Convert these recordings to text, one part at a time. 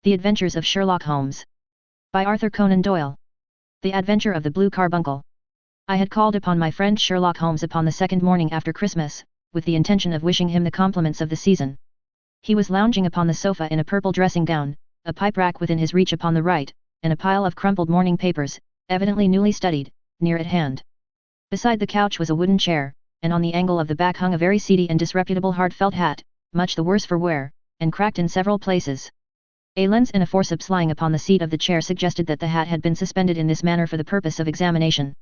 The Adventures of Sherlock Holmes. By Arthur Conan Doyle. The Adventure of the Blue Carbuncle. I had called upon my friend Sherlock Holmes upon the second morning after Christmas, with the intention of wishing him the compliments of the season. He was lounging upon the sofa in a purple dressing gown, a pipe rack within his reach upon the right, and a pile of crumpled morning papers, evidently newly studied, near at hand. Beside the couch was a wooden chair, and on the angle of the back hung a very seedy and disreputable hard felt hat, much the worse for wear, and cracked in several places. A lens and a forceps lying upon the seat of the chair suggested that the hat had been suspended in this manner for the purpose of examination.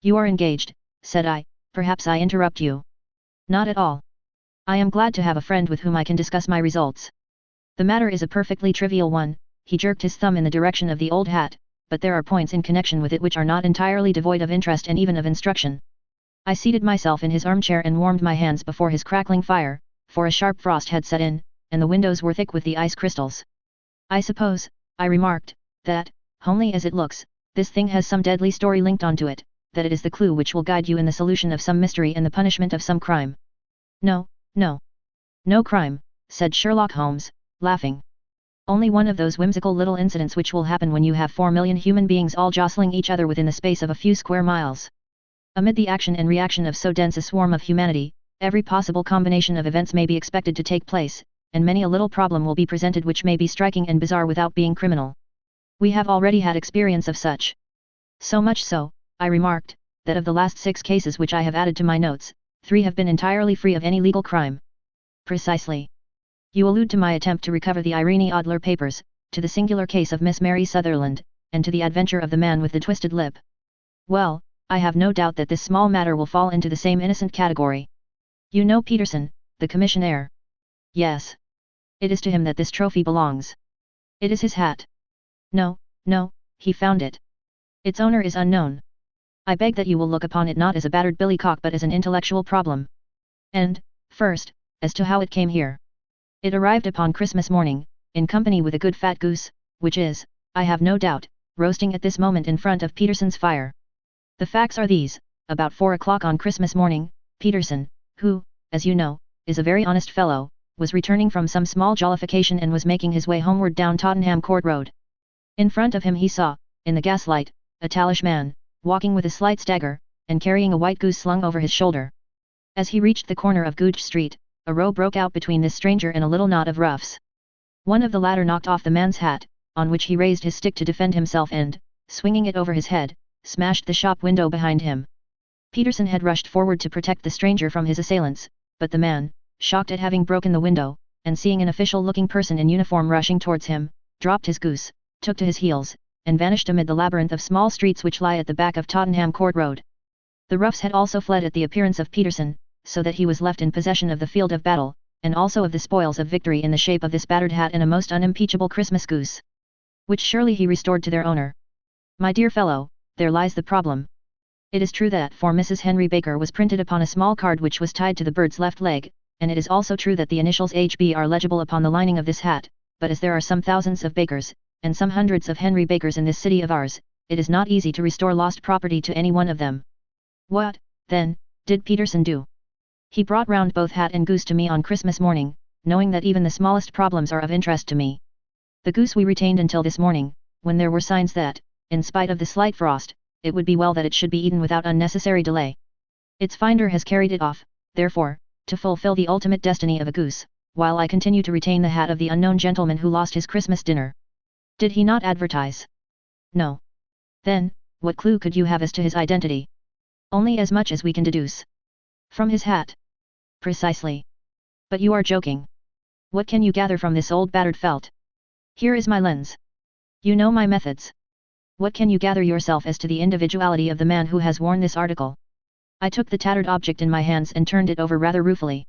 "You are engaged," said I. "Perhaps I interrupt you." "Not at all. I am glad to have a friend with whom I can discuss my results. The matter is a perfectly trivial one." He jerked his thumb in the direction of the old hat, "but there are points in connection with it which are not entirely devoid of interest and even of instruction." I seated myself in his armchair and warmed my hands before his crackling fire, for a sharp frost had set in, and the windows were thick with the ice crystals. "I suppose," I remarked, "that, homely as it looks, this thing has some deadly story linked onto it, that it is the clue which will guide you in the solution of some mystery and the punishment of some crime." "No, no. No crime," said Sherlock Holmes, laughing. "Only one of those whimsical little incidents which will happen when you have 4 million human beings all jostling each other within the space of a few square miles. Amid the action and reaction of so dense a swarm of humanity, every possible combination of events may be expected to take place, and many a little problem will be presented which may be striking and bizarre without being criminal. We have already had experience of such. So much so," I remarked, "that of the last 6 cases which I have added to my notes, 3 have been entirely free of any legal crime." "Precisely. You allude to my attempt to recover the Irene Adler papers, to the singular case of Miss Mary Sutherland, and to the adventure of the man with the twisted lip. Well, I have no doubt that this small matter will fall into the same innocent category. You know Peterson, the commissionaire?" "Yes. It is to him that this trophy belongs." "It is his hat." "No, no, he found it. Its owner is unknown. I beg that you will look upon it not as a battered billycock but as an intellectual problem. And, first, as to how it came here. It arrived upon Christmas morning, in company with a good fat goose, which is, I have no doubt, roasting at this moment in front of Peterson's fire. The facts are these: about 4 o'clock on Christmas morning, Peterson, who, as you know, is a very honest fellow, was returning from some small jollification and was making his way homeward down Tottenham Court Road. In front of him he saw, in the gaslight, a tallish man, walking with a slight stagger, and carrying a white goose slung over his shoulder. As he reached the corner of Goodge Street, a row broke out between this stranger and a little knot of roughs. One of the latter knocked off the man's hat, on which he raised his stick to defend himself and, swinging it over his head, smashed the shop window behind him. Peterson had rushed forward to protect the stranger from his assailants, but the man, shocked at having broken the window, and seeing an official-looking person in uniform rushing towards him, dropped his goose, took to his heels, and vanished amid the labyrinth of small streets which lie at the back of Tottenham Court Road. The roughs had also fled at the appearance of Peterson, so that he was left in possession of the field of battle, and also of the spoils of victory in the shape of this battered hat and a most unimpeachable Christmas goose, which surely he restored to their owner. My dear fellow, there lies the problem. It is true that for Mrs. Henry Baker was printed upon a small card which was tied to the bird's left leg, and it is also true that the initials HB are legible upon the lining of this hat, but as there are some thousands of Bakers, and some hundreds of Henry Bakers in this city of ours, it is not easy to restore lost property to any one of them. What, then, did Peterson do? He brought round both hat and goose to me on Christmas morning, knowing that even the smallest problems are of interest to me. The goose we retained until this morning, when there were signs that, in spite of the slight frost, it would be well that it should be eaten without unnecessary delay. Its finder has carried it off, therefore, to fulfill the ultimate destiny of a goose, while I continue to retain the hat of the unknown gentleman who lost his Christmas dinner. Did he not advertise? No. Then, what clue could you have as to his identity? Only as much as we can deduce. From his hat. Precisely. But you are joking. What can you gather from this old battered felt? Here is my lens. You know my methods. What can you gather yourself as to the individuality of the man who has worn this article? I took the tattered object in my hands and turned it over rather ruefully.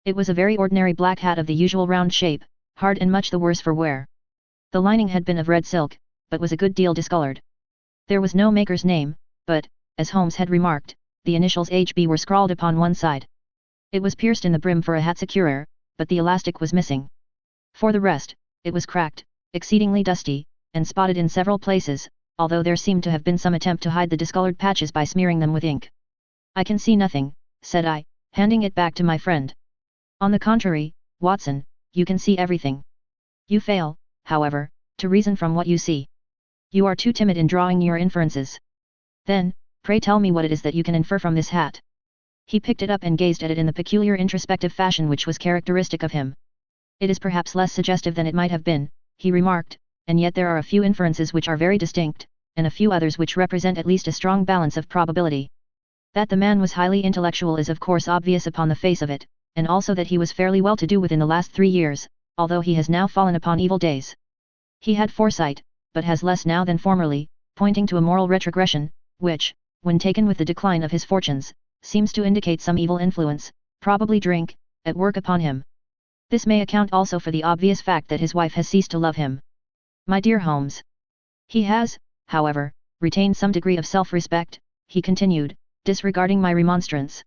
It was a very ordinary black hat of the usual round shape, hard and much the worse for wear. The lining had been of red silk, but was a good deal discolored. There was no maker's name, but, as Holmes had remarked, the initials HB were scrawled upon one side. It was pierced in the brim for a hat securer, but the elastic was missing. For the rest, it was cracked, exceedingly dusty, and spotted in several places, although there seemed to have been some attempt to hide the discolored patches by smearing them with ink. "I can see nothing," said I, handing it back to my friend. "On the contrary, Watson, you can see everything. You fail, however, to reason from what you see. You are too timid in drawing your inferences. Then, pray tell me what it is that you can infer from this hat. He picked it up and gazed at it in the peculiar introspective fashion which was characteristic of him. It is perhaps less suggestive than it might have been, he remarked, and yet there are a few inferences which are very distinct, and a few others which represent at least a strong balance of probability. That the man was highly intellectual is of course obvious upon the face of it, and also that he was fairly well to do within the last 3 years, although he has now fallen upon evil days. He had foresight, but has less now than formerly, pointing to a moral retrogression, which, when taken with the decline of his fortunes, seems to indicate some evil influence, probably drink, at work upon him. This may account also for the obvious fact that his wife has ceased to love him. My dear Holmes. He has, however, retained some degree of self-respect, he continued, disregarding my remonstrance.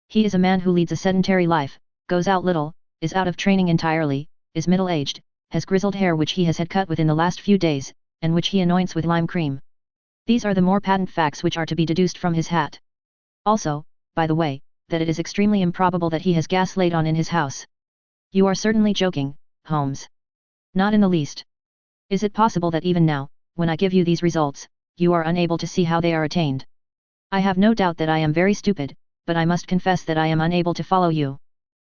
He is a man who leads a sedentary life, goes out little, is out of training entirely, is middle-aged, has grizzled hair which he has had cut within the last few days, and which he anoints with lime cream. These are the more patent facts which are to be deduced from his hat. Also, by the way, that it is extremely improbable that he has gas laid on in his house. You are certainly joking, Holmes. Not in the least. Is it possible that even now, when I give you these results, you are unable to see how they are attained? I have no doubt that I am very stupid, but I must confess that I am unable to follow you.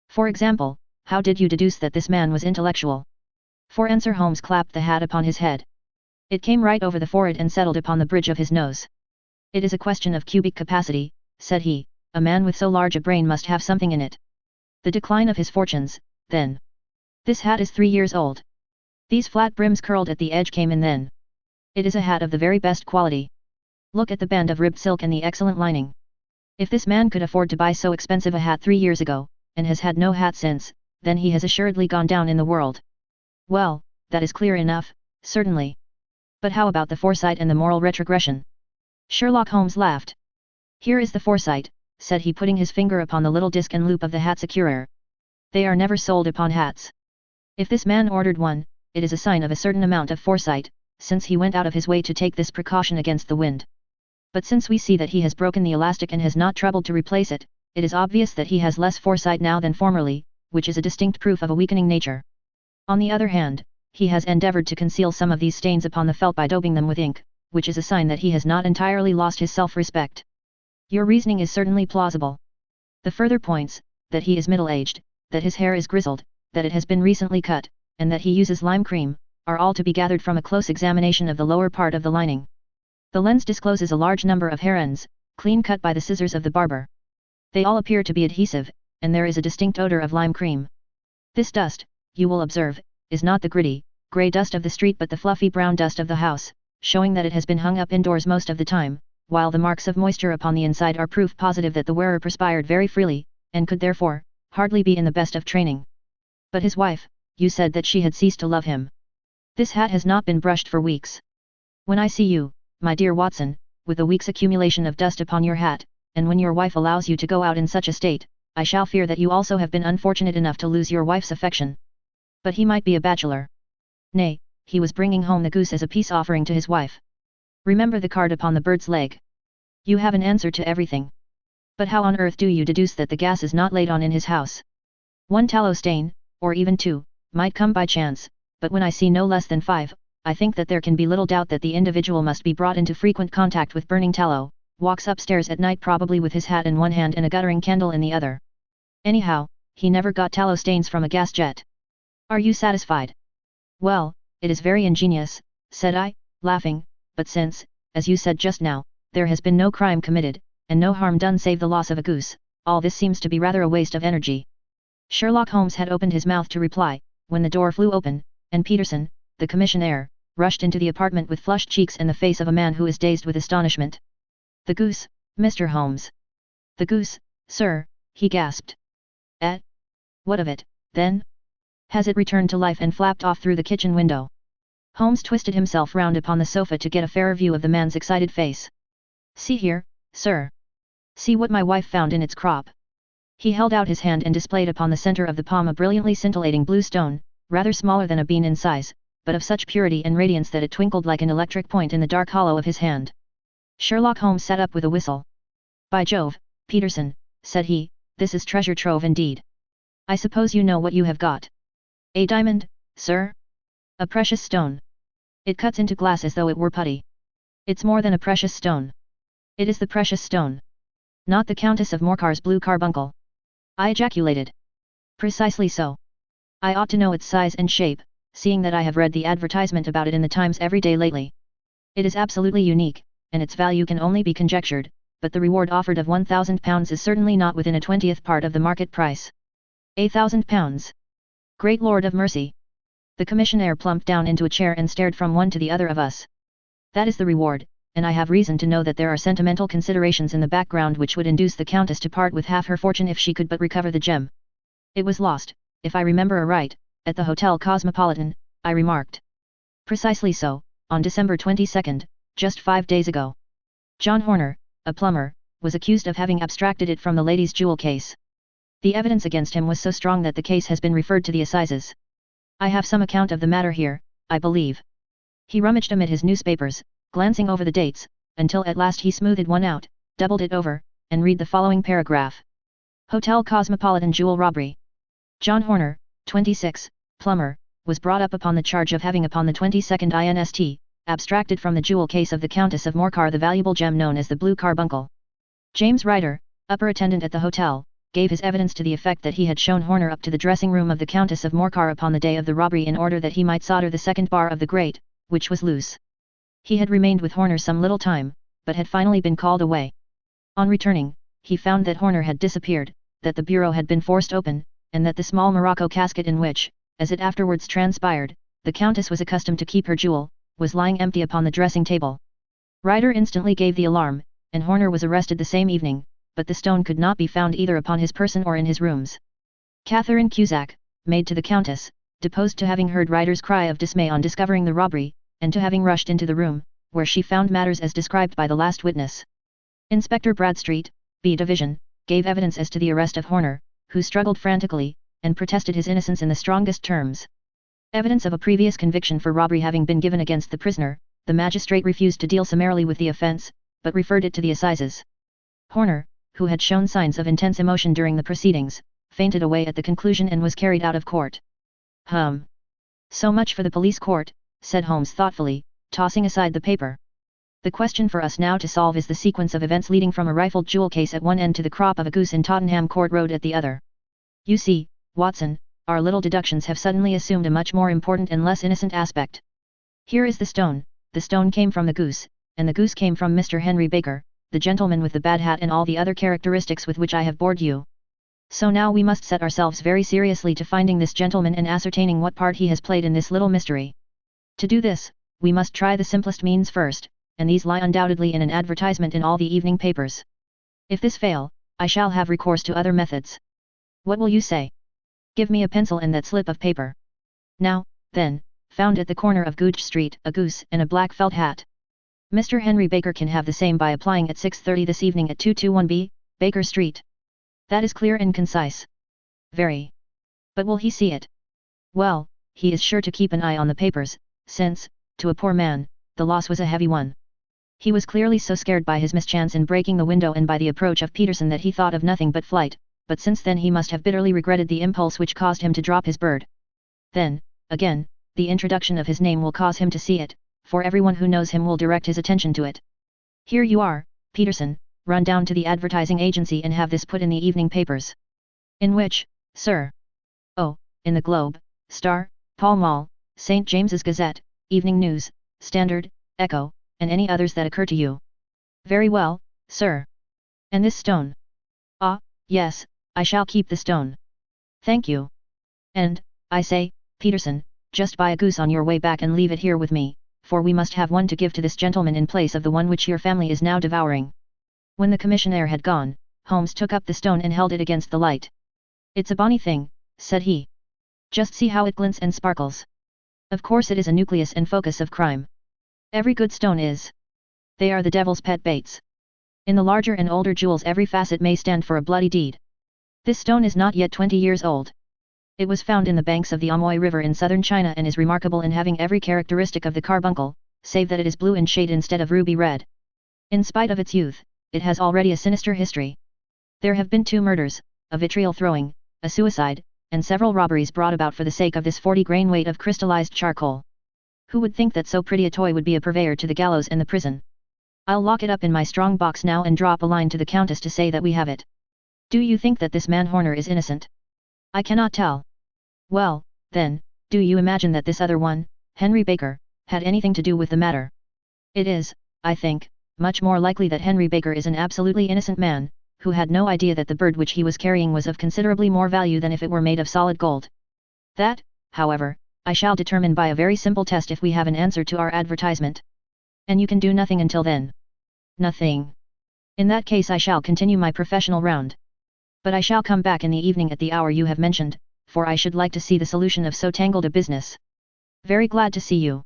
For example, how did you deduce that this man was intellectual? For answer Holmes clapped the hat upon his head. It came right over the forehead and settled upon the bridge of his nose. It is a question of cubic capacity, said he, a man with so large a brain must have something in it. The decline of his fortunes, then. This hat is 3 years old. These flat brims curled at the edge came in then. It is a hat of the very best quality. Look at the band of ribbed silk and the excellent lining. If this man could afford to buy so expensive a hat 3 years ago, and has had no hat since, then he has assuredly gone down in the world. Well, that is clear enough, certainly. But how about the foresight and the moral retrogression? Sherlock Holmes laughed. Here is the foresight, said he putting his finger upon the little disc and loop of the hat securer. They are never sold upon hats. If this man ordered one, it is a sign of a certain amount of foresight, since he went out of his way to take this precaution against the wind. But since we see that he has broken the elastic and has not troubled to replace it, it is obvious that he has less foresight now than formerly, which is a distinct proof of a weakening nature. On the other hand, he has endeavored to conceal some of these stains upon the felt by daubing them with ink, which is a sign that he has not entirely lost his self-respect. Your reasoning is certainly plausible. The further points, that he is middle-aged, that his hair is grizzled, that it has been recently cut, and that he uses lime cream, are all to be gathered from a close examination of the lower part of the lining. The lens discloses a large number of hair ends, clean cut by the scissors of the barber. They all appear to be adhesive, and there is a distinct odor of lime cream. This dust, you will observe, is not the gritty, grey dust of the street but the fluffy brown dust of the house, showing that it has been hung up indoors most of the time, while the marks of moisture upon the inside are proof positive that the wearer perspired very freely, and could therefore, hardly be in the best of training. But his wife, you said that she had ceased to love him. This hat has not been brushed for weeks. When I see you, my dear Watson, with a week's accumulation of dust upon your hat, and when your wife allows you to go out in such a state, I shall fear that you also have been unfortunate enough to lose your wife's affection. But he might be a bachelor. Nay, he was bringing home the goose as a peace offering to his wife. Remember the card upon the bird's leg. You have an answer to everything. But how on earth do you deduce that the gas is not laid on in his house? 1 tallow stain, or even 2, might come by chance, but when I see no less than 5, I think that there can be little doubt that the individual must be brought into frequent contact with burning tallow, walks upstairs at night probably with his hat in one hand and a guttering candle in the other. Anyhow, he never got tallow stains from a gas jet. Are you satisfied? Well, it is very ingenious, said I, laughing, but since, as you said just now, there has been no crime committed, and no harm done save the loss of a goose, all this seems to be rather a waste of energy. Sherlock Holmes had opened his mouth to reply, when the door flew open, and Peterson, the commissionaire, rushed into the apartment with flushed cheeks and the face of a man who is dazed with astonishment. The goose, Mr. Holmes. The goose, sir, he gasped. Eh? What of it, then? Has it returned to life and flapped off through the kitchen window? Holmes twisted himself round upon the sofa to get a fairer view of the man's excited face. See here, sir. See what my wife found in its crop. He held out his hand and displayed upon the center of the palm a brilliantly scintillating blue stone, rather smaller than a bean in size, but of such purity and radiance that it twinkled like an electric point in the dark hollow of his hand. Sherlock Holmes sat up with a whistle. By Jove, Peterson, said he, this is treasure trove indeed. I suppose you know what you have got. A diamond, sir? A precious stone. It cuts into glass as though it were putty. It's more than a precious stone. It is the precious stone. Not the Countess of Morcar's blue carbuncle. I ejaculated. Precisely so. I ought to know its size and shape, seeing that I have read the advertisement about it in the Times every day lately. It is absolutely unique, and its value can only be conjectured, but the reward offered of £1,000 is certainly not within a 20th part of the market price. £1,000. Great Lord of mercy! The commissionaire plumped down into a chair and stared from one to the other of us. That is the reward, and I have reason to know that there are sentimental considerations in the background which would induce the Countess to part with half her fortune if she could but recover the gem. It was lost, if I remember aright, at the Hotel Cosmopolitan, I remarked. Precisely so, on December 22nd, just 5 days ago. John Horner, a plumber, was accused of having abstracted it from the lady's jewel case. The evidence against him was so strong that the case has been referred to the assizes. I have some account of the matter here, I believe. He rummaged amid his newspapers, glancing over the dates, until at last he smoothed one out, doubled it over, and read the following paragraph. Hotel Cosmopolitan jewel robbery. John Horner, 26, plumber, was brought up upon the charge of having upon the 22nd inst, abstracted from the jewel case of the Countess of Morcar the valuable gem known as the blue carbuncle. James Ryder, upper attendant at the hotel, gave his evidence to the effect that he had shown Horner up to the dressing room of the Countess of Morcar upon the day of the robbery in order that he might solder the second bar of the grate, which was loose. He had remained with Horner some little time, but had finally been called away. On returning, he found that Horner had disappeared, that the bureau had been forced open, and that the small morocco casket in which, as it afterwards transpired, the Countess was accustomed to keep her jewel, was lying empty upon the dressing table. Ryder instantly gave the alarm, and Horner was arrested the same evening, but the stone could not be found either upon his person or in his rooms. Catherine Cusack, maid to the Countess, deposed to having heard Ryder's cry of dismay on discovering the robbery, and to having rushed into the room, where she found matters as described by the last witness. Inspector Bradstreet, B Division, gave evidence as to the arrest of Horner, who struggled frantically, and protested his innocence in the strongest terms. Evidence of a previous conviction for robbery having been given against the prisoner, the magistrate refused to deal summarily with the offence, but referred it to the assizes. Horner, who had shown signs of intense emotion during the proceedings, fainted away at the conclusion and was carried out of court. So much for the police court, said Holmes thoughtfully, tossing aside the paper. The question for us now to solve is the sequence of events leading from a rifled jewel case at one end to the crop of a goose in Tottenham Court Road at the other. You see, Watson, our little deductions have suddenly assumed a much more important and less innocent aspect. Here is the stone came from the goose, and the goose came from Mr. Henry Baker, the gentleman with the bad hat and all the other characteristics with which I have bored you. So now we must set ourselves very seriously to finding this gentleman and ascertaining what part he has played in this little mystery. To do this, we must try the simplest means first, and these lie undoubtedly in an advertisement in all the evening papers. If this fail, I shall have recourse to other methods. What will you say? Give me a pencil and that slip of paper. Now, then, found at the corner of Goodge Street a goose and a black felt hat. Mr. Henry Baker can have the same by applying at 6:30 this evening at 221B, Baker Street. That is clear and concise. Very. But will he see it? Well, he is sure to keep an eye on the papers, since, to a poor man, the loss was a heavy one. He was clearly so scared by his mischance in breaking the window and by the approach of Peterson that he thought of nothing but flight, but since then he must have bitterly regretted the impulse which caused him to drop his bird. Then, again, the introduction of his name will cause him to see it, for everyone who knows him will direct his attention to it. Here you are, Peterson, run down to the advertising agency and have this put in the evening papers. In which, sir? Oh, in the Globe, Star, Pall Mall, St. James's Gazette, Evening News, Standard, Echo, and any others that occur to you. Very well, sir. And this stone? Ah, yes, I shall keep the stone. Thank you. And, I say, Peterson, just buy a goose on your way back and leave it here with me, for we must have one to give to this gentleman in place of the one which your family is now devouring. When the commissionaire had gone, Holmes took up the stone and held it against the light. It's a bonny thing, said he. Just see how it glints and sparkles. Of course it is a nucleus and focus of crime. Every good stone is. They are the devil's pet baits. In the larger and older jewels every facet may stand for a bloody deed. This stone is not yet 20 years old. It was found in the banks of the Amoy River in southern China and is remarkable in having every characteristic of the carbuncle, save that it is blue in shade instead of ruby red. In spite of its youth, it has already a sinister history. There have been 2 murders, a vitriol throwing, a suicide, and several robberies brought about for the sake of this 40 grain weight of crystallized charcoal. Who would think that so pretty a toy would be a purveyor to the gallows and the prison? I'll lock it up in my strong box now and drop a line to the Countess to say that we have it. Do you think that this man Horner is innocent? I cannot tell. Well, then, do you imagine that this other one, Henry Baker, had anything to do with the matter? It is, I think, much more likely that Henry Baker is an absolutely innocent man, who had no idea that the bird which he was carrying was of considerably more value than if it were made of solid gold. That, however, I shall determine by a very simple test if we have an answer to our advertisement. And you can do nothing until then. Nothing. In that case I shall continue my professional round. But I shall come back in the evening at the hour you have mentioned, for I should like to see the solution of so tangled a business. Very glad to see you.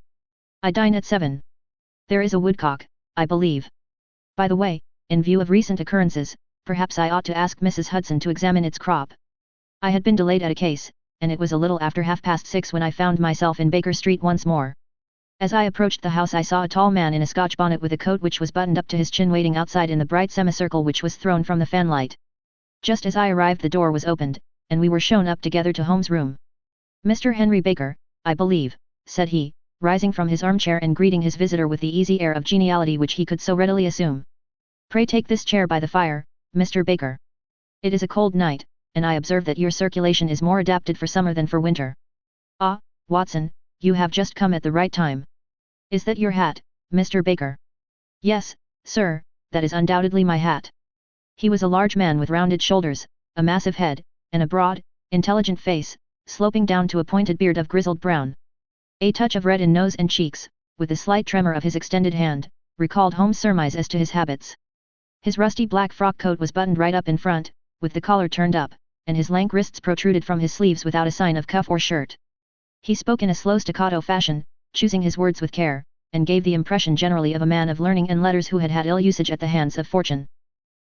I dine at 7. There is a woodcock, I believe. By the way, in view of recent occurrences, perhaps I ought to ask Mrs. Hudson to examine its crop. I had been delayed at a case, and it was a little after 6:30 when I found myself in Baker Street once more. As I approached the house I saw a tall man in a Scotch bonnet with a coat which was buttoned up to his chin waiting outside in the bright semicircle which was thrown from the fanlight. Just as I arrived the door was opened, and we were shown up together to Holmes' room. Mr. Henry Baker, I believe, said he, rising from his armchair and greeting his visitor with the easy air of geniality which he could so readily assume. Pray take this chair by the fire, Mr. Baker. It is a cold night, and I observe that your circulation is more adapted for summer than for winter. Ah, Watson, you have just come at the right time. Is that your hat, Mr. Baker? Yes, sir, that is undoubtedly my hat. He was a large man with rounded shoulders, a massive head, and a broad, intelligent face, sloping down to a pointed beard of grizzled brown. A touch of red in nose and cheeks, with a slight tremor of his extended hand, recalled Holmes' surmise as to his habits. His rusty black frock coat was buttoned right up in front, with the collar turned up, and his lank wrists protruded from his sleeves without a sign of cuff or shirt. He spoke in a slow staccato fashion, choosing his words with care, and gave the impression generally of a man of learning and letters who had had ill usage at the hands of fortune.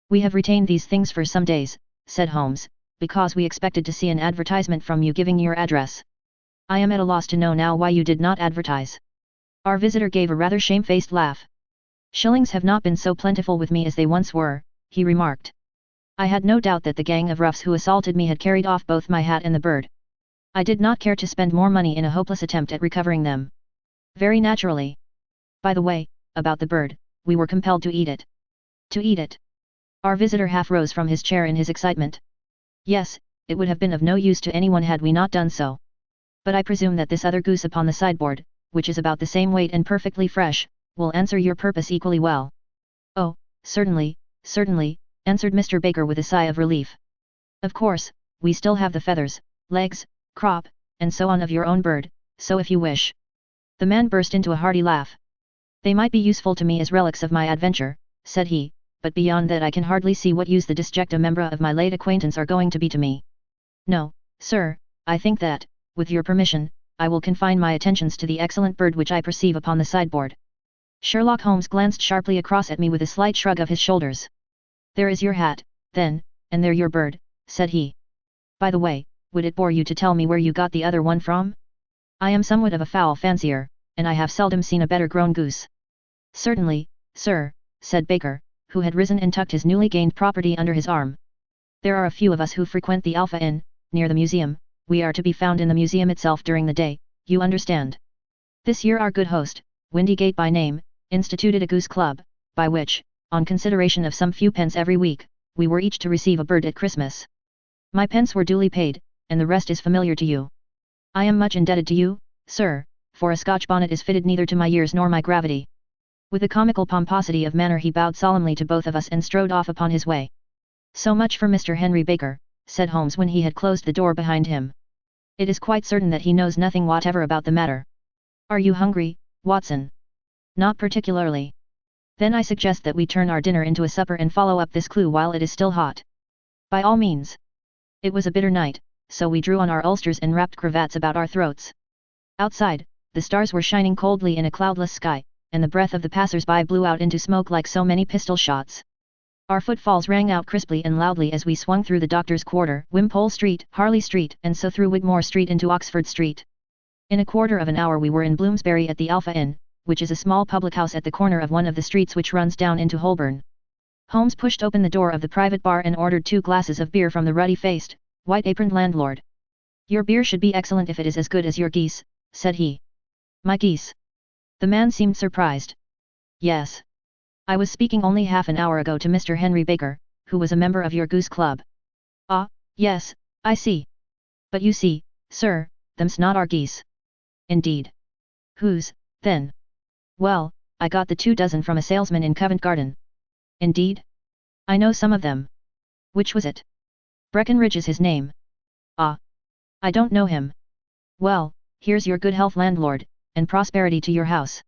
We have retained these things for some days, said Holmes, because we expected to see an advertisement from you giving your address. I am at a loss to know now why you did not advertise. Our visitor gave a rather shamefaced laugh. Shillings have not been so plentiful with me as they once were, he remarked. I had no doubt that the gang of roughs who assaulted me had carried off both my hat and the bird. I did not care to spend more money in a hopeless attempt at recovering them. Very naturally. By the way, about the bird, we were compelled to eat it. To eat it. Our visitor half rose from his chair in his excitement. Yes, it would have been of no use to anyone had we not done so. But I presume that this other goose upon the sideboard, which is about the same weight and perfectly fresh, will answer your purpose equally well. Oh, certainly, certainly, answered Mr. Baker with a sigh of relief. Of course, we still have the feathers, legs, crop, and so on of your own bird, so if you wish. The man burst into a hearty laugh. They might be useful to me as relics of my adventure, said he, but beyond that I can hardly see what use the disjecta membra of my late acquaintance are going to be to me. No, sir, I think that, with your permission, I will confine my attentions to the excellent bird which I perceive upon the sideboard. Sherlock Holmes glanced sharply across at me with a slight shrug of his shoulders. There is your hat, then, and there your bird, said he. By the way, would it bore you to tell me where you got the other one from? I am somewhat of a fowl fancier, and I have seldom seen a better grown goose. Certainly, sir, said Baker, who had risen and tucked his newly gained property under his arm. There are a few of us who frequent the Alpha Inn, near the museum. We are to be found in the museum itself during the day, you understand. This year our good host, Windygate by name, instituted a goose club, by which, on consideration of some few pence every week, we were each to receive a bird at Christmas. My pence were duly paid, and the rest is familiar to you. I am much indebted to you, sir, for a Scotch bonnet is fitted neither to my years nor my gravity. With a comical pomposity of manner he bowed solemnly to both of us and strode off upon his way. So much for Mr. Henry Baker, said Holmes when he had closed the door behind him. It is quite certain that he knows nothing whatever about the matter. Are you hungry, Watson? Not particularly. Then I suggest that we turn our dinner into a supper and follow up this clue while it is still hot. By all means. It was a bitter night, so we drew on our ulsters and wrapped cravats about our throats. Outside, the stars were shining coldly in a cloudless sky, and the breath of the passers-by blew out into smoke like so many pistol shots. Our footfalls rang out crisply and loudly as we swung through the Doctor's Quarter, Wimpole Street, Harley Street, and so through Wigmore Street into Oxford Street. In a quarter of an hour we were in Bloomsbury at the Alpha Inn, which is a small public house at the corner of one of the streets which runs down into Holborn. Holmes pushed open the door of the private bar and ordered 2 glasses of beer from the ruddy-faced, white-aproned landlord. Your beer should be excellent if it is as good as your geese, said he. My geese. The man seemed surprised. Yes. I was speaking only half an hour ago to Mr. Henry Baker, who was a member of your goose club. Ah, yes, I see. But you see, sir, them's not our geese. Indeed. Whose, then? Well, I got the 24 from a salesman in Covent Garden. Indeed? I know some of them. Which was it? Breckenridge is his name. Ah. I don't know him. Well, here's your good health, landlord, and prosperity to your house.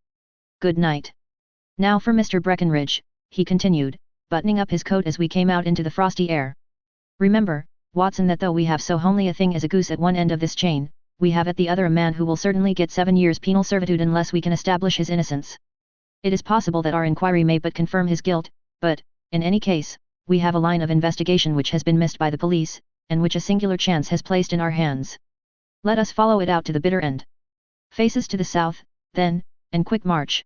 Good night. Now for Mr. Breckenridge, he continued, buttoning up his coat as we came out into the frosty air. Remember, Watson, that though we have so homely a thing as a goose at one end of this chain, we have at the other a man who will certainly get 7 years penal servitude unless we can establish his innocence. It is possible that our inquiry may but confirm his guilt, but, in any case, we have a line of investigation which has been missed by the police, and which a singular chance has placed in our hands. Let us follow it out to the bitter end. Faces to the south, then, and quick march.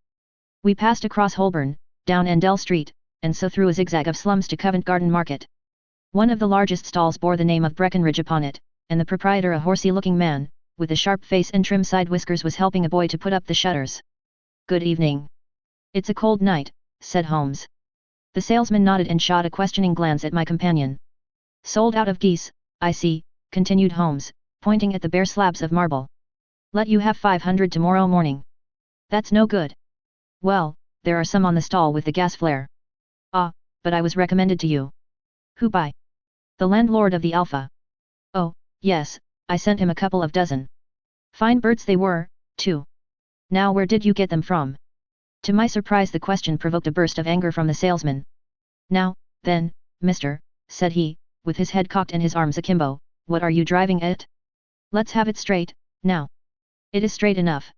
We passed across Holborn, down Endell Street, and so through a zigzag of slums to Covent Garden Market. One of the largest stalls bore the name of Breckenridge upon it, and the proprietor, a horsey-looking man, with a sharp face and trim side whiskers, was helping a boy to put up the shutters. Good evening. It's a cold night, said Holmes. The salesman nodded and shot a questioning glance at my companion. Sold out of geese, I see, continued Holmes, pointing at the bare slabs of marble. Let you have 500 tomorrow morning. That's no good. Well, there are some on the stall with the gas flare. Ah, but I was recommended to you. Who by? The landlord of the Alpha. Oh, yes, I sent him a couple of dozen. Fine birds they were, too. Now where did you get them from? To my surprise the question provoked a burst of anger from the salesman. Now, then, mister, said he, with his head cocked and his arms akimbo, what are you driving at? Let's have it straight, now. It is straight enough.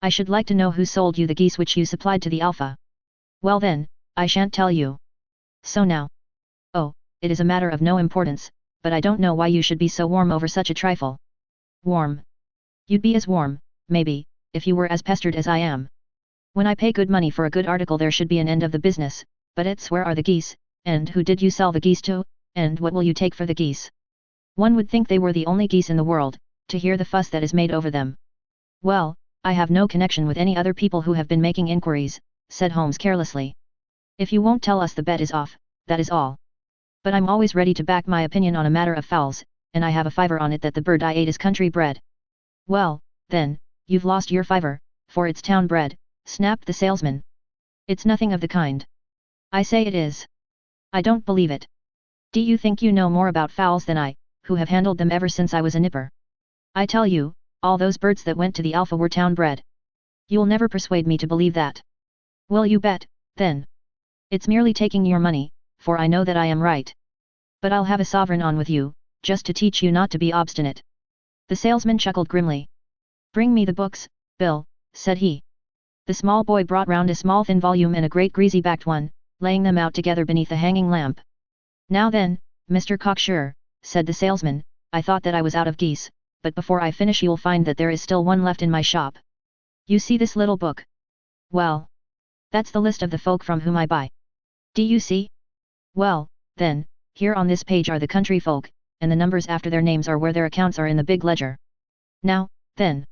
I should like to know who sold you the geese which you supplied to the Alpha. Well then, I shan't tell you. So now. Oh, it is a matter of no importance, but I don't know why you should be so warm over such a trifle. Warm? You'd be as warm, maybe, if you were as pestered as I am. When I pay good money for a good article there should be an end of the business, but it's where are the geese, and who did you sell the geese to, and what will you take for the geese? One would think they were the only geese in the world, to hear the fuss that is made over them. Well, I have no connection with any other people who have been making inquiries, said Holmes carelessly. If you won't tell us the bet is off, that is all. But I'm always ready to back my opinion on a matter of fowls, and I have a fiver on it that the bird I ate is country bred. Well, then, you've lost your fiver, for it's town bred, snapped the salesman. It's nothing of the kind. I say it is. I don't believe it. Do you think you know more about fowls than I, who have handled them ever since I was a nipper? I tell you, all those birds that went to the Alpha were town bred. You'll never persuade me to believe that. Will you bet, then? It's merely taking your money, for I know that I am right. But I'll have a sovereign on with you, just to teach you not to be obstinate. The salesman chuckled grimly. Bring me the books, Bill, said he. The small boy brought round a small thin volume and a great greasy-backed one, laying them out together beneath the hanging lamp. Now then, Mr. Cocksure, said the salesman, I thought that I was out of geese, but before I finish you'll find that there is still one left in my shop. You see this little book? Well, that's the list of the folk from whom I buy. Do you see? Well, then, here on this page are the country folk, and the numbers after their names are where their accounts are in the big ledger. Now, then.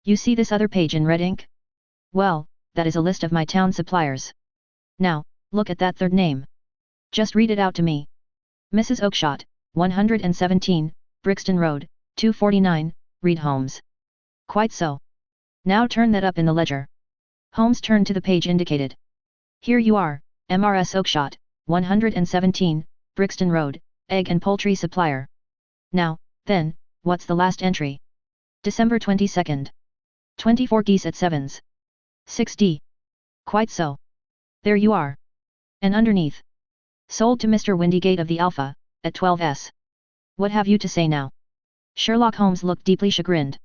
You see this other page in red ink? Well, that is a list of my town suppliers. Now, look at that third name. Just read it out to me. Mrs. Oakshott, 117, Brixton Road, 249, read Holmes. Quite so. Now turn that up in the ledger. Holmes turned to the page indicated. Here you are, Mrs. Oakshott, 117, Brixton Road, egg and poultry supplier. Now, then, what's the last entry? December 22nd. 24 geese at Sevens. 6d. Quite so. There you are. And underneath. Sold to Mr. Windygate of the Alpha, at 12s. What have you to say now? Sherlock Holmes looked deeply chagrined.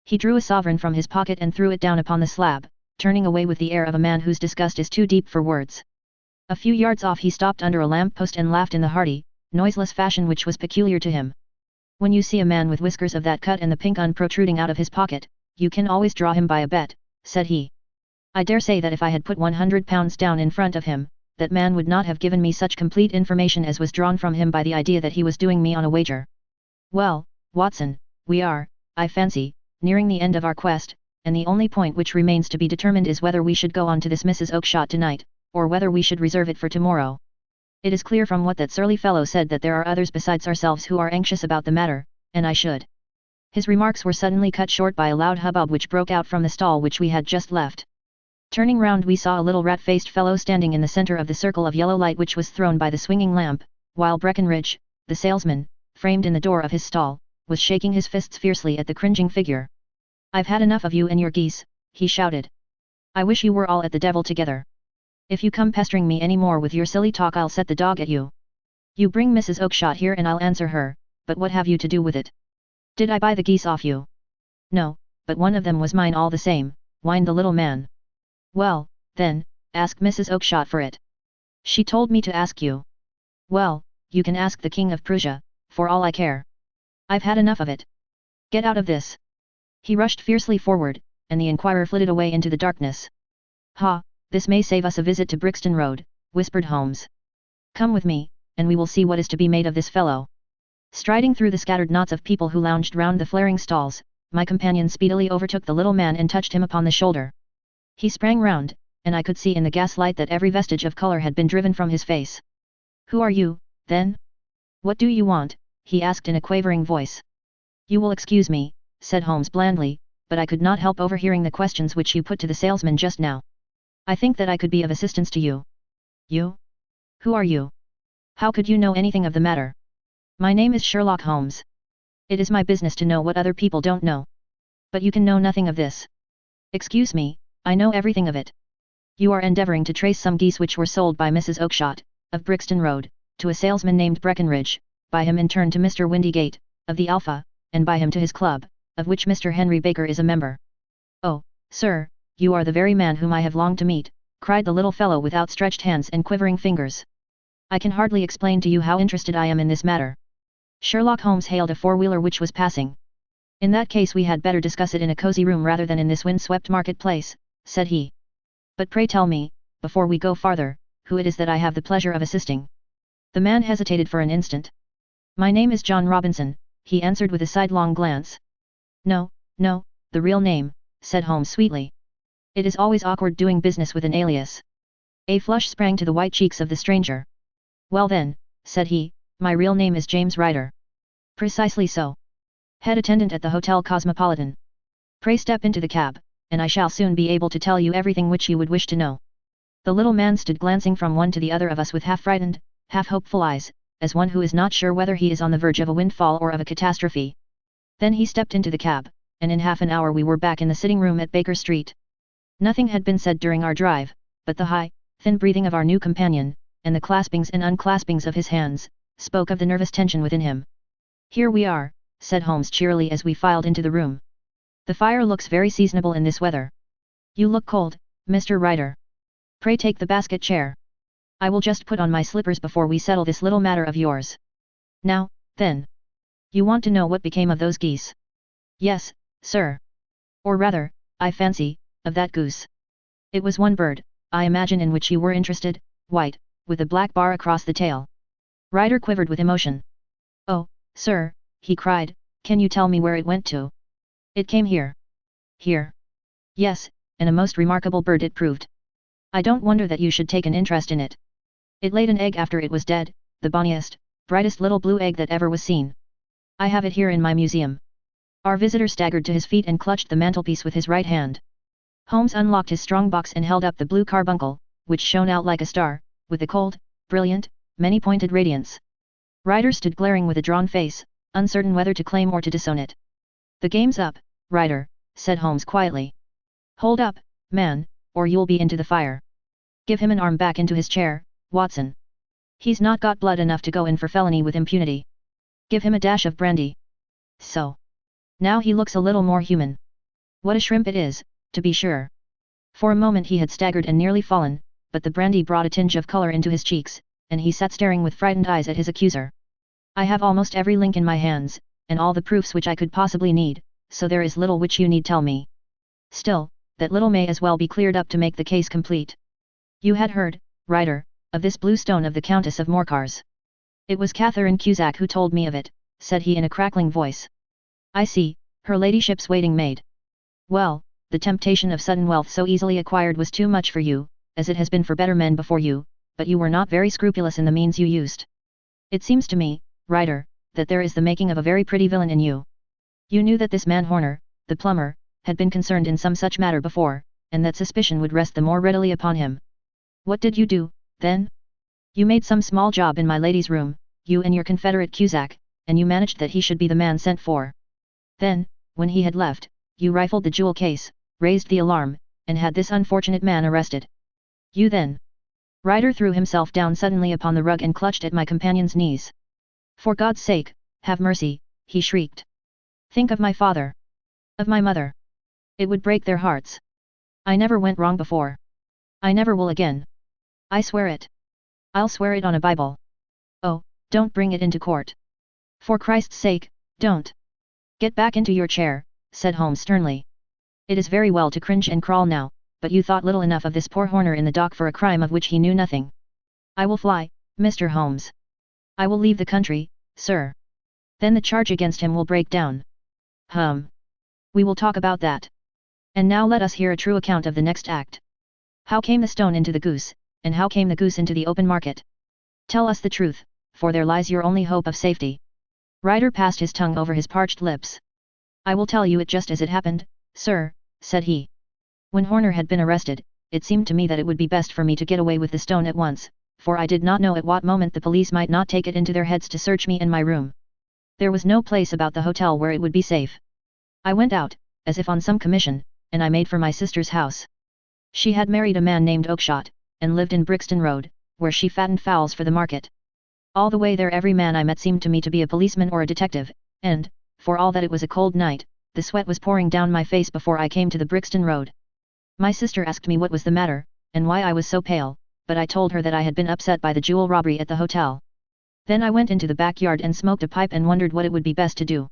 He drew a sovereign from his pocket and threw it down upon the slab, turning away with the air of a man whose disgust is too deep for words. A few yards off he stopped under a lamp-post and laughed in the hearty, noiseless fashion which was peculiar to him. When you see a man with whiskers of that cut and the pink un protruding out of his pocket, you can always draw him by a bet, said he. I dare say that if I had put £100 down in front of him, that man would not have given me such complete information as was drawn from him by the idea that he was doing me on a wager. Well, Watson, we are, I fancy, nearing the end of our quest, and the only point which remains to be determined is whether we should go on to this Mrs. Oakshott tonight, or whether we should reserve it for tomorrow. It is clear from what that surly fellow said that there are others besides ourselves who are anxious about the matter, and I should. His remarks were suddenly cut short by a loud hubbub which broke out from the stall which we had just left. Turning round we saw a little rat-faced fellow standing in the centre of the circle of yellow light which was thrown by the swinging lamp, while Breckenridge, the salesman, framed in the door of his stall, was shaking his fists fiercely at the cringing figure. "I've had enough of you and your geese," he shouted. "I wish you were all at the devil together. If you come pestering me any more with your silly talk I'll set the dog at you. You bring Mrs. Oakshott here and I'll answer her, but what have you to do with it? Did I buy the geese off you?" "No, but one of them was mine all the same," whined the little man. "Well, then, ask Mrs. Oakshott for it. She told me to ask you." "Well, you can ask the King of Prussia, for all I care. I've had enough of it. Get out of this." He rushed fiercely forward, and the inquirer flitted away into the darkness. "Ha, this may save us a visit to Brixton Road," whispered Holmes. "Come with me, and we will see what is to be made of this fellow." Striding through the scattered knots of people who lounged round the flaring stalls, my companion speedily overtook the little man and touched him upon the shoulder. He sprang round, and I could see in the gaslight that every vestige of colour had been driven from his face. "Who are you, then? What do you want?" he asked in a quavering voice. "You will excuse me," said Holmes blandly, "but I could not help overhearing the questions which you put to the salesman just now. I think that I could be of assistance to you." "You? Who are you? How could you know anything of the matter?" "My name is Sherlock Holmes. It is my business to know what other people don't know. But you can know nothing of this." "Excuse me, I know everything of it. You are endeavouring to trace some geese which were sold by Mrs. Oakshott, of Brixton Road, to a salesman named Breckenridge, by him in turn to Mr. Windigate, of the Alpha, and by him to his club, of which Mr. Henry Baker is a member." "Oh, sir, you are the very man whom I have longed to meet," cried the little fellow with outstretched hands and quivering fingers. "I can hardly explain to you how interested I am in this matter." Sherlock Holmes hailed a four-wheeler which was passing. "In that case we had better discuss it in a cosy room rather than in this wind-swept market-place," said he. "But pray tell me, before we go farther, who it is that I have the pleasure of assisting." The man hesitated for an instant. "My name is John Robinson," he answered with a sidelong glance. "No, no, the real name," said Holmes sweetly. "It is always awkward doing business with an alias." A flush sprang to the white cheeks of the stranger. "Well then," said he, "my real name is James Ryder." "Precisely so. Head attendant at the Hotel Cosmopolitan. Pray step into the cab, and I shall soon be able to tell you everything which you would wish to know." The little man stood glancing from one to the other of us with half-frightened, half-hopeful eyes, as one who is not sure whether he is on the verge of a windfall or of a catastrophe. Then he stepped into the cab, and in half an hour we were back in the sitting room at Baker Street. Nothing had been said during our drive, but the high, thin breathing of our new companion, and the claspings and unclaspings of his hands, spoke of the nervous tension within him. "Here we are," said Holmes cheerily as we filed into the room. "The fire looks very seasonable in this weather. You look cold, Mr. Ryder. Pray take the basket chair. I will just put on my slippers before we settle this little matter of yours. Now, then. You want to know what became of those geese?" "Yes, sir. Or rather, I fancy, of that goose. It was one bird, I imagine, in which you were interested, white, with a black bar across the tail." Ryder quivered with emotion. "Oh, sir," he cried, "can you tell me where it went to?" "It came here." "Here?" "Yes, and a most remarkable bird it proved. I don't wonder that you should take an interest in it. It laid an egg after it was dead, the bonniest, brightest little blue egg that ever was seen. I have it here in my museum." Our visitor staggered to his feet and clutched the mantelpiece with his right hand. Holmes unlocked his strong box and held up the blue carbuncle, which shone out like a star, with a cold, brilliant, many-pointed radiance. Ryder stood glaring with a drawn face, uncertain whether to claim or to disown it. "The game's up, Ryder," said Holmes quietly. "Hold up, man, or you'll be into the fire. Give him an arm back into his chair, Watson. He's not got blood enough to go in for felony with impunity. Give him a dash of brandy. So. Now he looks a little more human. What a shrimp it is, to be sure." For a moment he had staggered and nearly fallen, but the brandy brought a tinge of colour into his cheeks, and he sat staring with frightened eyes at his accuser. "I have almost every link in my hands, and all the proofs which I could possibly need, so there is little which you need tell me. Still, that little may as well be cleared up to make the case complete. You had heard, Ryder, of this blue stone of the Countess of Morcar's." "It was Catherine Cusack who told me of it," said he in a crackling voice. "I see, her ladyship's waiting maid. Well, the temptation of sudden wealth so easily acquired was too much for you, as it has been for better men before you, but you were not very scrupulous in the means you used. It seems to me, writer, that there is the making of a very pretty villain in you. You knew that this man Horner, the plumber, had been concerned in some such matter before, and that suspicion would rest the more readily upon him. What did you do, then? You made some small job in my lady's room, you and your confederate Cusack, and you managed that he should be the man sent for. Then, when he had left, you rifled the jewel case, raised the alarm, and had this unfortunate man arrested. You then. Ryder threw himself down suddenly upon the rug and clutched at my companion's knees. For God's sake, have mercy, he shrieked. Think of my father. Of my mother. It would break their hearts. I never went wrong before. I never will again. I swear it. I'll swear it on a Bible. Oh, don't bring it into court. For Christ's sake, don't. Get back into your chair, said Holmes sternly. It is very well to cringe and crawl now, but you thought little enough of this poor Horner in the dock for a crime of which he knew nothing. I will fly, Mr. Holmes. I will leave the country, sir. Then the charge against him will break down. We will talk about that. And now let us hear a true account of the next act. How came the stone into the goose, and how came the goose into the open market? Tell us the truth, for there lies your only hope of safety. Ryder passed his tongue over his parched lips. I will tell you it just as it happened, sir, said he. When Horner had been arrested, it seemed to me that it would be best for me to get away with the stone at once, for I did not know at what moment the police might not take it into their heads to search me and my room. There was no place about the hotel where it would be safe. I went out, as if on some commission, and I made for my sister's house. She had married a man named Oakshott, and lived in Brixton Road, where she fattened fowls for the market. All the way there every man I met seemed to me to be a policeman or a detective, and, for all that it was a cold night, the sweat was pouring down my face before I came to the Brixton Road. My sister asked me what was the matter, and why I was so pale, but I told her that I had been upset by the jewel robbery at the hotel. Then I went into the backyard and smoked a pipe and wondered what it would be best to do.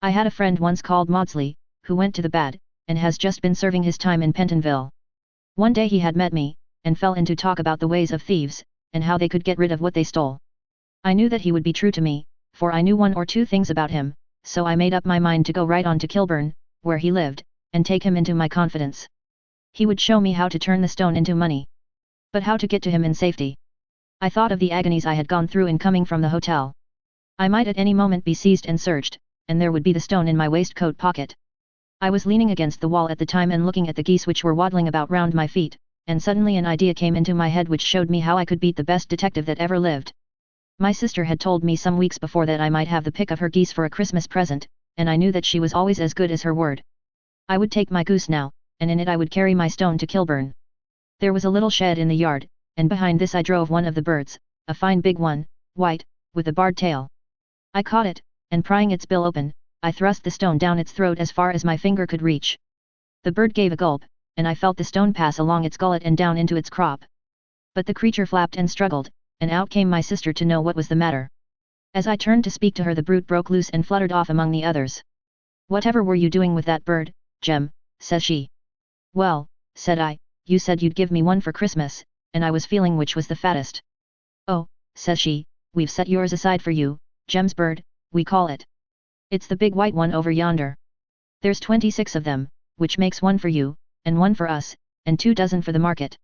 I had a friend once called Maudsley, who went to the bad, and has just been serving his time in Pentonville. One day he had met me, and fell into talk about the ways of thieves, and how they could get rid of what they stole. I knew that he would be true to me, for I knew one or two things about him, so I made up my mind to go right on to Kilburn, where he lived, and take him into my confidence. He would show me how to turn the stone into money. But how to get to him in safety? I thought of the agonies I had gone through in coming from the hotel. I might at any moment be seized and searched, and there would be the stone in my waistcoat pocket. I was leaning against the wall at the time and looking at the geese which were waddling about round my feet, and suddenly an idea came into my head which showed me how I could beat the best detective that ever lived. My sister had told me some weeks before that I might have the pick of her geese for a Christmas present, and I knew that she was always as good as her word. I would take my goose now, and in it I would carry my stone to Kilburn. There was a little shed in the yard, and behind this I drove one of the birds, a fine big one, white, with a barred tail. I caught it, and prying its bill open, I thrust the stone down its throat as far as my finger could reach. The bird gave a gulp, and I felt the stone pass along its gullet and down into its crop. But the creature flapped and struggled, and out came my sister to know what was the matter. As I turned to speak to her the brute broke loose and fluttered off among the others. "Whatever were you doing with that bird, Jem?" says she. "Well," said I, "you said you'd give me one for Christmas, and I was feeling which was the fattest." "Oh," says she, "we've set yours aside for you, Jem's bird, we call it. It's the big white one over yonder. There's 26 of them, which makes one for you, and one for us, and 2 dozen for the market."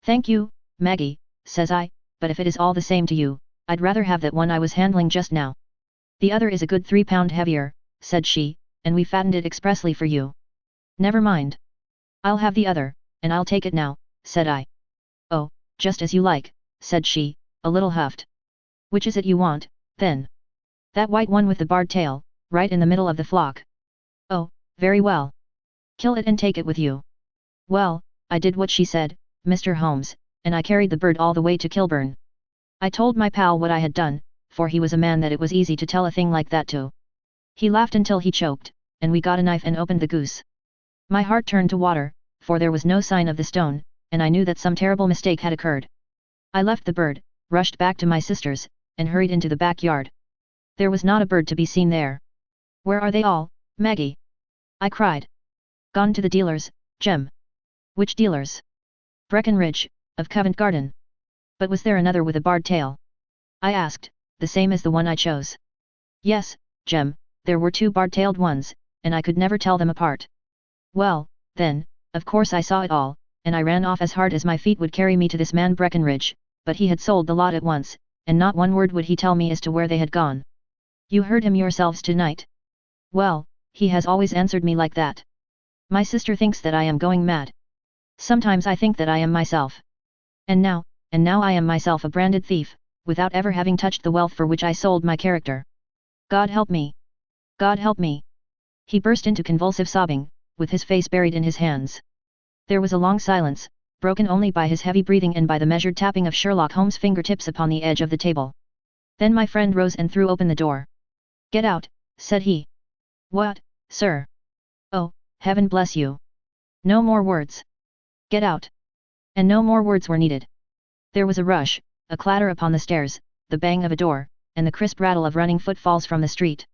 "Thank you, Maggie," says I, "but if it is all the same to you, I'd rather have that one I was handling just now." "The other is a good 3 pound heavier," said she, "and we fattened it expressly for you." "Never mind. I'll have the other, and I'll take it now," said I. "Oh, just as you like," said she, a little huffed. "Which is it you want, then?" "That white one with the barred tail, right in the middle of the flock." "Oh, very well. Kill it and take it with you." Well, I did what she said, Mr. Holmes, and I carried the bird all the way to Kilburn. I told my pal what I had done, for he was a man that it was easy to tell a thing like that to. He laughed until he choked, and we got a knife and opened the goose. My heart turned to water, for there was no sign of the stone, and I knew that some terrible mistake had occurred. I left the bird, rushed back to my sister's, and hurried into the backyard. There was not a bird to be seen there. "Where are they all, Maggie?" I cried. "Gone to the dealers, Jem." "Which dealers?" "Breckenridge, of Covent Garden." "But was there another with a barred tail?" I asked, "the same as the one I chose?" "Yes, Jem, there were 2 barred-tailed ones, and I could never tell them apart." "Well," Then, of course I saw it all, and I ran off as hard as my feet would carry me to this man Breckenridge, but he had sold the lot at once, and not one word would he tell me as to where they had gone. You heard him yourselves tonight. Well, he has always answered me like that. My sister thinks that I am going mad. Sometimes I think that I am myself. And now I am myself a branded thief, without ever having touched the wealth for which I sold my character. God help me! God help me! He burst into convulsive sobbing, with his face buried in his hands. There was a long silence, broken only by his heavy breathing and by the measured tapping of Sherlock Holmes' fingertips upon the edge of the table. Then my friend rose and threw open the door. "Get out," said he. "What, sir? Oh, heaven bless you! No more words. Get out." And no more words were needed. There was a rush, a clatter upon the stairs, the bang of a door, and the crisp rattle of running footfalls from the street.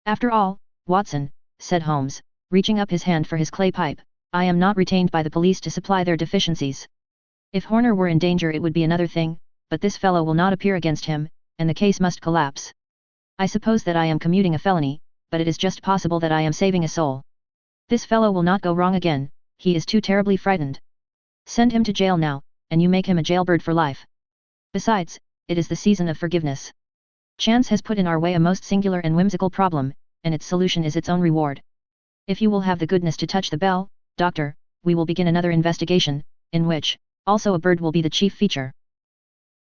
"After all, Watson," said Holmes, reaching up his hand for his clay pipe, "I am not retained by the police to supply their deficiencies. If Horner were in danger it would be another thing, but this fellow will not appear against him, and the case must collapse. I suppose that I am commuting a felony, but it is just possible that I am saving a soul. This fellow will not go wrong again, he is too terribly frightened. Send him to jail now, and you make him a jailbird for life. Besides, it is the season of forgiveness. Chance has put in our way a most singular and whimsical problem, and its solution is its own reward. If you will have the goodness to touch the bell, doctor, we will begin another investigation, in which, also a bird will be the chief feature."